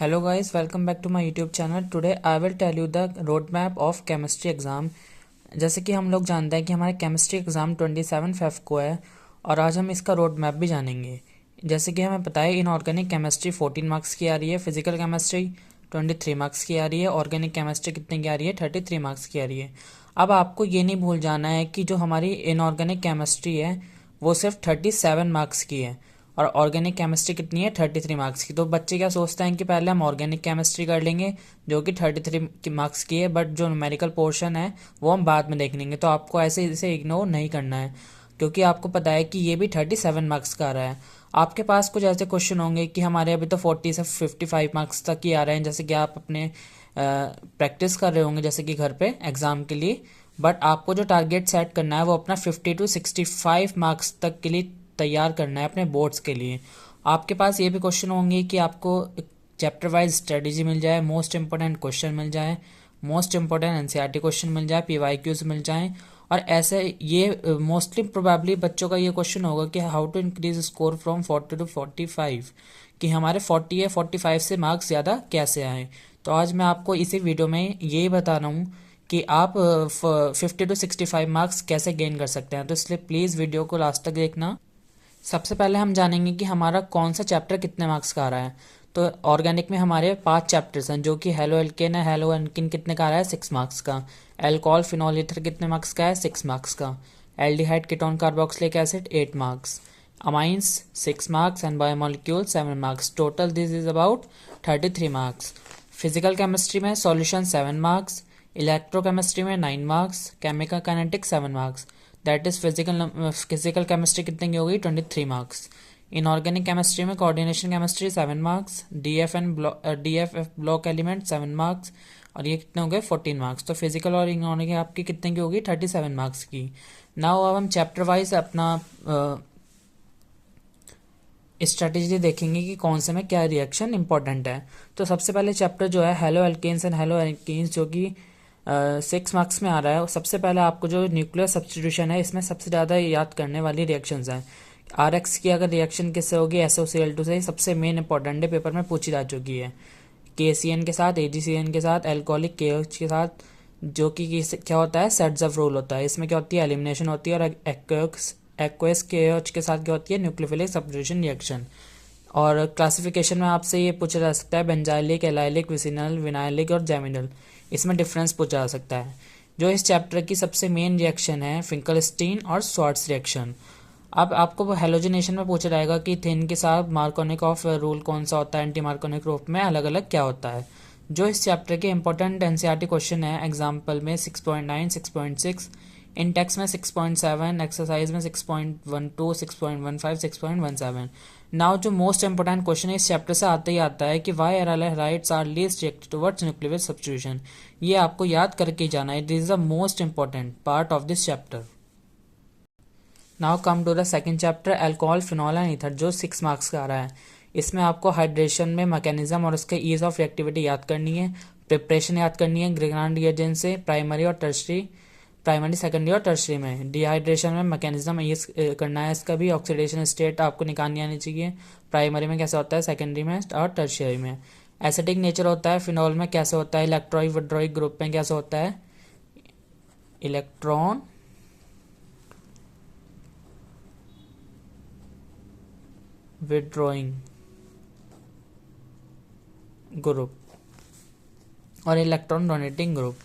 Hello guys, welcome back to my YouTube channel. Today I will tell you the roadmap of chemistry exam. जैसे कि हम लोग जानते हैं कि हमारे केमिस्ट्री एग्ज़ाम 27 फेब को है और आज हम इसका रोड मैप भी जानेंगे। जैसे कि हमें पता है इनऑर्गेनिक केमिस्ट्री 14 मार्क्स की आ रही है, फिजिकल केमिस्ट्री 23 मार्क्स की आ रही है, ऑर्गेनिक केमिस्ट्री कितने की आ रही है 33 मार्क्स की आ रही है। अब आपको ये नहीं भूल जाना है कि जो हमारी इनऑर्गेनिक केमिस्ट्री है वो सिर्फ 37 मार्क्स की है और ऑर्गेनिक केमिस्ट्री कितनी है 33 मार्क्स की। तो बच्चे क्या सोचते हैं कि पहले हम ऑर्गेनिक केमिस्ट्री कर लेंगे जो कि 33 मार्क्स की है, बट जो न्यूमेरिकल पोर्शन है वो हम बाद में देख लेंगे। तो आपको ऐसे इसे इग्नोर नहीं करना है क्योंकि आपको पता है कि ये भी 37 मार्क्स का आ रहा है। आपके पास कुछ ऐसे क्वेश्चन होंगे कि हमारे अभी तो 40 से 55 मार्क्स तक ही आ रहे हैं, जैसे कि आप अपने प्रैक्टिस कर रहे होंगे जैसे कि घर पे एग्जाम के लिए, बट आपको जो टारगेट सेट करना है वो अपना 50 to 65 मार्क्स तक के लिए तैयार करना है अपने बोर्ड्स के लिए। आपके पास ये भी क्वेश्चन होंगे कि आपको चैप्टर वाइज स्ट्रेटेजी मिल जाए, मोस्ट इंपॉर्टेंट क्वेश्चन मिल जाए, मोस्ट इंपॉर्टेंट एनसीईआरटी क्वेश्चन मिल जाए, पीवाईक्यूज मिल जाए। और ऐसे ये मोस्टली प्रोबेबली बच्चों का ये क्वेश्चन होगा कि how to increase score from 40 to 45, कि हमारे 40 या 45 से मार्क्स ज़्यादा कैसे आए। तो आज मैं आपको इसी वीडियो में यही बता रहा हूँ कि आप 50 to 65 मार्क्स कैसे गेन कर सकते हैं। तो इसलिए प्लीज़ वीडियो को लास्ट तक देखना। सबसे पहले हम जानेंगे कि हमारा कौन सा चैप्टर कितने मार्क्स का आ रहा है। तो ऑर्गेनिक में हमारे 5 चैप्टर्स हैं, जो कि हेलो एल्केन है। हेलो एल्केन कितने का आ रहा है 6 मार्क्स का। एल्कोहल फिनॉल ईथर कितने मार्क्स का है 6 मार्क्स का। Aldehyde ketone carboxylic acid 8 marks. Amines 6 marks and biomolecule 7 marks. Total this is about 33 marks. Physical chemistry में सॉल्यूशन 7 मार्क्स, इलेक्ट्रोकेमिस्ट्री में 9 marks, chemical kinetics 7 marks. That is physical chemistry कितने की होगी 23 marks. Inorganic chemistry में coordination chemistry 7 marks, DF block element 7 marks, और ये कितने हो गए 14 मार्क्स। तो फिजिकल और इनऑर्गेनिक आपकी कितने की होगी 37 मार्क्स की। नाउ अब हम चैप्टर वाइज अपना स्ट्रेटेजी देखेंगे कि कौन से में क्या रिएक्शन इंपॉर्टेंट है। तो सबसे पहले चैप्टर जो है haloalkanes and haloalkanes, जो कि 6 मार्क्स में आ रहा है। सबसे पहले आपको जो न्यूक्लियर सब्स्टिट्यूशन है इसमें सबसे ज़्यादा याद करने वाली रिएक्शंस हैं। आरएक्स की अगर रिएक्शन किससे होगी SOCl2 से, सबसे मेन इंपॉर्टेंट है, पेपर में पूछी जा चुकी है। KCN के साथ, AgCN के साथ, एल्कोहलिक KOH के साथ, जो कि क्या होता है सेट्स रूल होता है। इसमें क्या होती है एलिमिनेशन होती है। और एक्वस KOH के साथ क्या होती है न्यूक्लियोफिलिक सब्स्टिट्यूशन रिएक्शन। और क्लासिफिकेशन में आपसे ये पूछा जा सकता है बेंजाइलिक, एलाइलिक, विसिनल, विनाइलिक और जैमिनल, इसमें डिफरेंस पूछा जा सकता है। जो इस चैप्टर की सबसे मेन रिएक्शन है फिंकलस्टीन और स्वार्ट्स रिएक्शन। अब आपको हेलोजिनेशन में पूछा जाएगा कि थिन के साथ मार्कोनिकॉफ रूल कौन सा होता है, एंटी मार्कोनिक रूप में अलग अलग क्या होता है। जो इस चैप्टर के इंपॉर्टेंट एनसीईआरटी क्वेश्चन है एग्जाम्पल में 6.9, 6.6, इन टेक्स्ट में 6.7, एक्सरसाइज में 6.12, 6.15, 6.17। नाउ जो मोस्ट इंपोर्टेंट क्वेश्चन है इस चैप्टर से आते ही आता है कि why aryl halides are least reacted towards nuclear substitution. ये आपको याद करके जाना है, this is the most important part of this chapter. Now come to the second chapter alcohol phenol and ether, जो 6 मार्क्स का आ रहा है। इसमें आपको हाइड्रेशन में मैकेनिज्म और उसके ईज ऑफ रिएक्टिविटी याद करनी है, प्रिपरेशन याद करनी है ग्रेगनांड रिएजेंट से, प्राइमरी सेकेंडरी और टर्शरी में। डिहाइड्रेशन में मैकेनिज्म यूज करना है इसका भी, ऑक्सीडेशन स्टेट आपको निकालनी आनी चाहिए, प्राइमरी में कैसे होता है, सेकेंडरी में और टर्शरी में। एसिडिक नेचर होता है फिनॉल में, कैसे होता है, इलेक्ट्रॉनिक विड्रॉइक ग्रुप में कैसे होता है, इलेक्ट्रॉन विड्रॉइंग ग्रुप और electron donating group.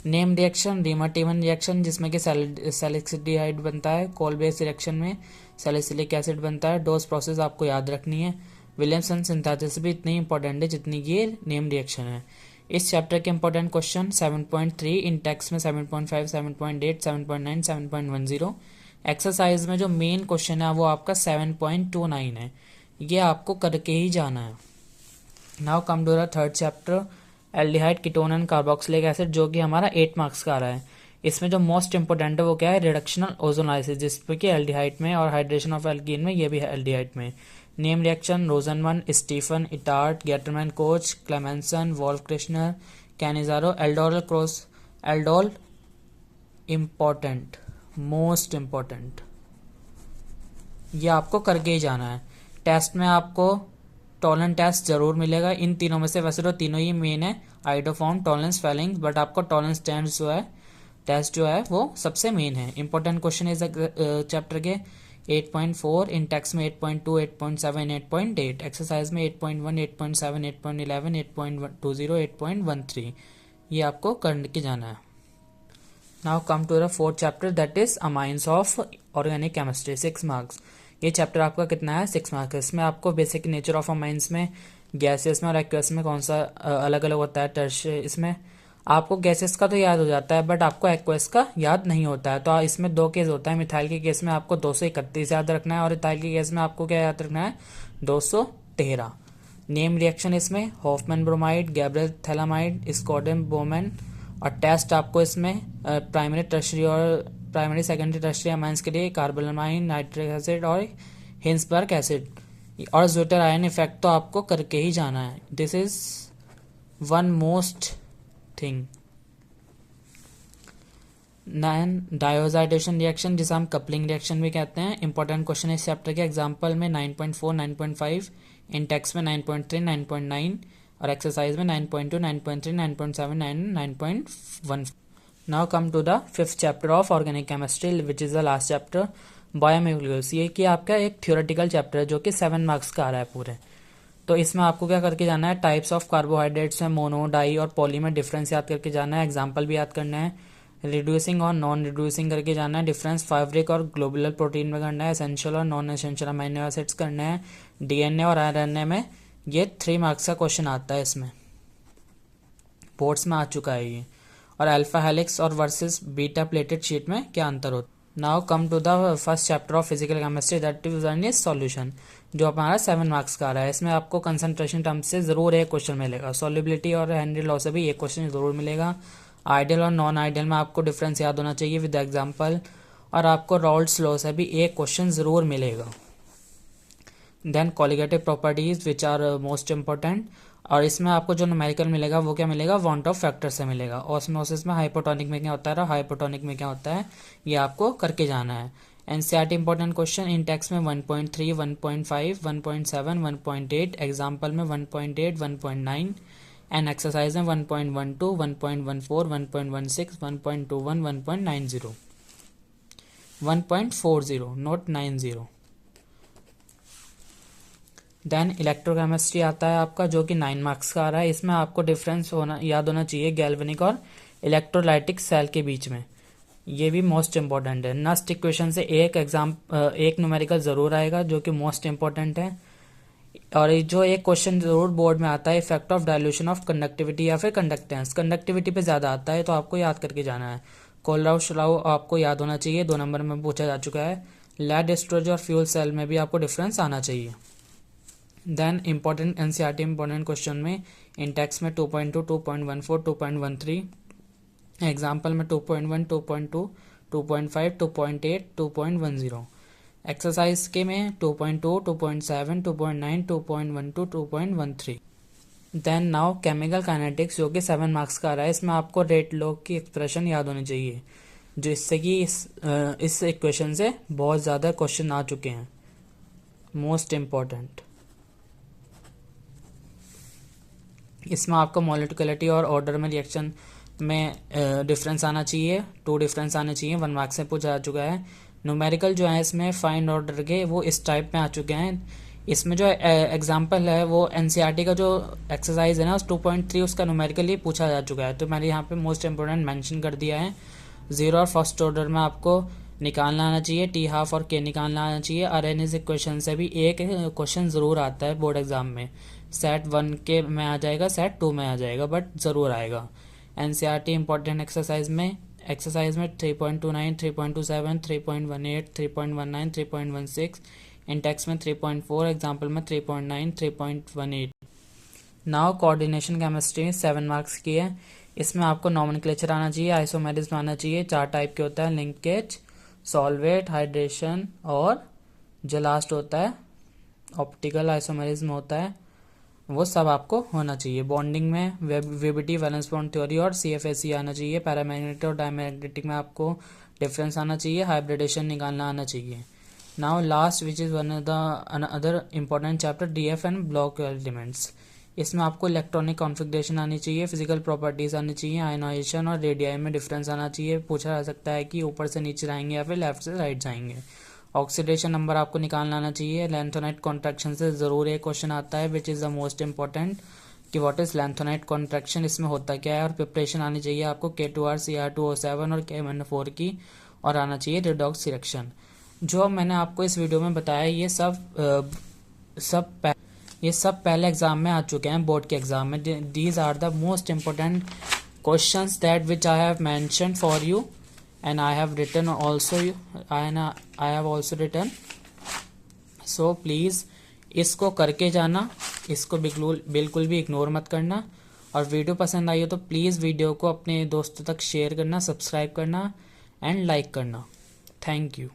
Name reaction Reimer Tiemann reaction, जिसमें कि सैलिसिलिक बनता है। कोल बेस रिएक्शन में सैलिसिलिक एसिड बनता है। डोज प्रोसेस आपको याद रखनी है। विलियमसन सिंथेसिस भी इतनी इंपॉर्टेंट है जितनी कि ये नेम रिएक्शन है। इस चैप्टर के इंपॉर्टेंट क्वेश्चन 7.3, इन टेक्स्ट में 7.5, 7.8, 7.9, 7.10। एक्सरसाइज में जो मेन क्वेश्चन है वो आपका 7.29 है, ये आपको करके ही जाना है। Now come to the third chapter aldehyde ketone and carboxylic acid, जो कि हमारा 8 मार्क्स का आ रहा है। इसमें जो मोस्ट इंपोर्टेंट है वो क्या है रिडक्शनल ओजोनाइसिस, जिसपे कि एल्डिहाइड में, और हाइड्रेशन ऑफ एल्कीन में, ये भी है एल्डिहाइड में। Name reaction Rosenmund, Stephen, Etard, Gattermann Koch, Clemmensen, Wolff Kishner, Cannizzaro, aldol important, most important, ये आपको करके ही जाना है। टेस्ट में आपको टॉलन टेस्ट जरूर मिलेगा इन तीनों में से। वैसे तो तीनों ही मेन है, आइडोफॉर्म, टॉलरेंस, फेलिंग, बट आपको टॉलरेंस टेस्ट जो है वो सबसे मेन है। इंपॉर्टेंट क्वेश्चन इज चैप्टर के 8.4, इन टेक्स्ट में 8.2, 8.7, 8.8, एक्सरसाइज में 8.1, 8.7, 8.11, 8.20, 8.13, ये आपको करके जाना है। Now come to the fourth chapter, that is amines of organic chemistry, 6 marks. ये चैप्टर आपका कितना है, 6 मार्क्स। इसमें आपको बेसिक नेचर ऑफ अमाइंस में, गैसेस में और एक्वस में कौन सा अलग अलग होता है, टर्श, इसमें आपको गैसेस का तो याद हो जाता है बट आपको एक्वस का याद नहीं होता है। तो इसमें दो केस होता है, मिथाइल के केस में आपको 231 याद रखना है और इथाइल के केस में आपको क्या याद रखना है, 213। नेम रिएक्शन इसमें Hofmann bromide, Gabriel phthalimide, Schotten Baumann, और टेस्ट आपको इसमें प्राइमरी टर्शरी और प्राइमरी सेकेंडरी टर्शरी अमाइंस के लिए कार्बोलामाइन, नाइट्रिक एसिड और हिंसबर्ग एसिड और ज्विटर आयन इफेक्ट तो आपको करके ही जाना है। This is one most thing. Diazotisation reaction, जिसे हम कपलिंग रिएक्शन भी कहते हैं, इंपॉर्टेंट क्वेश्चन है इस चैप्टर के। एग्जांपल में 9.4, 9.5, इन टेक्स्ट में 9.3, 9.9 और एक्सरसाइज में 9.2, 9.3, 9.7, 9.1। Now come to the fifth chapter of organic chemistry which is the last chapter, biomolecules. ये कि आपका एक थ्योरेटिकल चैप्टर है जो कि 7 मार्क्स का आ रहा है पूरे। तो इसमें आपको क्या करके जाना है, टाइप्स ऑफ कार्बोहाइड्रेट्स में मोनो, डाई और पॉली में डिफरेंस याद करके जाना है, एग्जाम्पल भी याद करना है, रिड्यूसिंग और नॉन रिड्यूसिंग करके जाना है, डिफरेंस फैब्रिक और ग्लोबुलर प्रोटीन में करना है, एसेंशियल और नॉन एसेंशियल अमीनो एसिड्स करना है, डीएनए और आरएनए में। ये 3 मार्क्स का क्वेश्चन आता है इसमें, बोर्ड्स में आ चुका है ये। और अल्फा हेलिक्स और वर्सेस बीटा प्लेटेड शीट में क्या अंतर होता है। Now come to the first chapter of physical chemistry, that is solution, जो हमारा 7 मार्क्स का आ रहा है। इसमें आपको कंसंट्रेशन टर्म से जरूर एक क्वेश्चन मिलेगा, सॉल्युबिलिटी और हेनरी लॉ से भी एक क्वेश्चन जरूर मिलेगा, आइडियल और नॉन आइडियल में आपको डिफरेंस याद होना चाहिए विद एग्जांपल, और आपको रॉल्ड्स लॉ से भी एक क्वेश्चन जरूर मिलेगा। Then colligative properties which are most important, और इसमें आपको जो न्यूमेरिकल मिलेगा वो क्या मिलेगा, वांट ऑफ फैक्टर से मिलेगा। ऑस्मोसिस में हाइपोटोनिक में क्या होता है और हाइपोटोनिक में क्या होता है, ये आपको करके जाना है। NCERT important question in text में 1.3, 1.5, 1.7, 1.8, एग्जाम्पल में 1.8, 1.9 एंड एक्सरसाइज में 1.12, 1.14, 1.16, 1.21, 1.90, 1.40, नोट 90। देन इलेक्ट्रोकेमिस्ट्री आता है आपका जो कि 9 मार्क्स का आ रहा है। इसमें आपको डिफरेंस होना याद होना चाहिए गैल्वेनिक और इलेक्ट्रोलाइटिक सेल के बीच में, ये भी मोस्ट इंपॉर्टेंट है। नस्ट इक्वेशन से एक न्यूमेरिकल जरूर आएगा जो कि मोस्ट इंपॉर्टेंट है। और जो एक क्वेश्चन जरूर बोर्ड में आता है, effect of dilution of conductivity या फिर कंडक्टेंस, कंडक्टिविटी पे ज्यादा आता है तो आपको याद करके जाना है। कोलराउ शलाउ आपको याद होना चाहिए, 2 नंबर में पूछा जा चुका है। लेड स्टोरेज और फ्यूल सेल में भी आपको डिफरेंस आना चाहिए। Then important NCERT important question में इन टेक्स्ट में 2.2, 2.14, 2.13, एग्जाम्पल में 2.1, 2.2, 2.5, 2.8, 2.10, एक्सरसाइज के में 2.2, 2.7, 2.9, 2.12, 2.13। देन नाउ केमिकल काइनेटिक्स जो कि 7 मार्क्स का आ रहा है। इसमें आपको रेट लॉ की एक्सप्रेशन याद होनी चाहिए, जो इससे कि इस इक्वेशन से बहुत ज़्यादा क्वेश्चन आ चुके हैं, मोस्ट इम्पॉर्टेंट। इसमें आपको मॉलिक्युलरिटी और ऑर्डर में रिएक्शन में डिफरेंस आना चाहिए, 2 डिफरेंस आने चाहिए, 1 मार्क्स से पूछा जा चुका है। न्यूमेरिकल जो है इसमें फाइंड ऑर्डर के वो इस टाइप में आ चुके हैं। इसमें जो एग्जांपल है वो एनसीईआरटी का जो एक्सरसाइज है ना, उस 2.3 उसका न्यूमेरिकली पूछा जा चुका है, तो मैंने यहाँ पे मोस्ट इंपोर्टेंट मेंशन कर दिया है। 0 और फर्स्ट ऑर्डर में आपको निकालना आना चाहिए, टी हाफ और के निकालना आना चाहिए। आरएनएस इक्वेशन से भी एक क्वेश्चन जरूर आता है बोर्ड एग्जाम में, सेट 1 के में आ जाएगा, सेट 2 में आ जाएगा, बट जरूर आएगा। एनसीईआरटी इंपॉर्टेंट एक्सरसाइज में 3.29, 3.27, 3.18, 3.19, 3.16, इन टेक्स्ट में 3.4, एग्जाम्पल में 3.9, 3.18। नाउ कोऑर्डिनेशन केमिस्ट्री 7 मार्क्स की है। इसमें आपको नॉमेनक्लेचर आना चाहिए, आइसोमेरिज्म आना चाहिए, 4 टाइप के होता है, लिंकेज, सॉल्वेट, हाइड्रेशन और जो लास्ट होता है ऑप्टिकल आइसोमेरिज्म होता है, वो सब आपको होना चाहिए। बॉन्डिंग में वेबिटी, वैलेंस बॉन्ड थ्योरी और सीएफएसी आना चाहिए। पैरामैग्नेटिक और डायमैग्नेटिक में आपको डिफरेंस आना चाहिए, हाइब्रिडेशन निकालना आना चाहिए। Now last which is one of the other important chapter DF and block elements. इसमें आपको इलेक्ट्रॉनिक कॉन्फ़िगरेशन आनी चाहिए, फिजिकल प्रॉपर्टीज़ आनी चाहिए, आयनाइजेशन और रेडियाई में डिफरेंस आना चाहिए। पूछा जा सकता है कि ऊपर से नीचे जाएंगे या फिर लेफ्ट से राइट जाएंगे। ऑक्सीडेशन नंबर आपको निकालना आना चाहिए। लेंथोनाइट कॉन्ट्रैक्शन से ज़रूर एक क्वेश्चन आता है which is the most important कि व्हाट इज़ लेंथोनाइट कॉन्ट्रैक्शन, इसमें होता क्या है। और प्रिपरेशन आनी चाहिए आपको K2R Cr2O7 और KMnO4 की, और आना चाहिए रिडॉक्स रिएक्शन। जो मैंने आपको इस वीडियो में बताया ये सब पहले एग्जाम में आ चुके हैं, बोर्ड के एग्जाम में। These are the most important questions that which I have mentioned for you and I have written also I have also written. So please इसको करके जाना, इसको बिल्कुल भी इग्नोर मत करना। और वीडियो पसंद आई हो तो प्लीज़ वीडियो को अपने दोस्तों तक शेयर करना, सब्सक्राइब करना एंड लाइक करना। Thank you.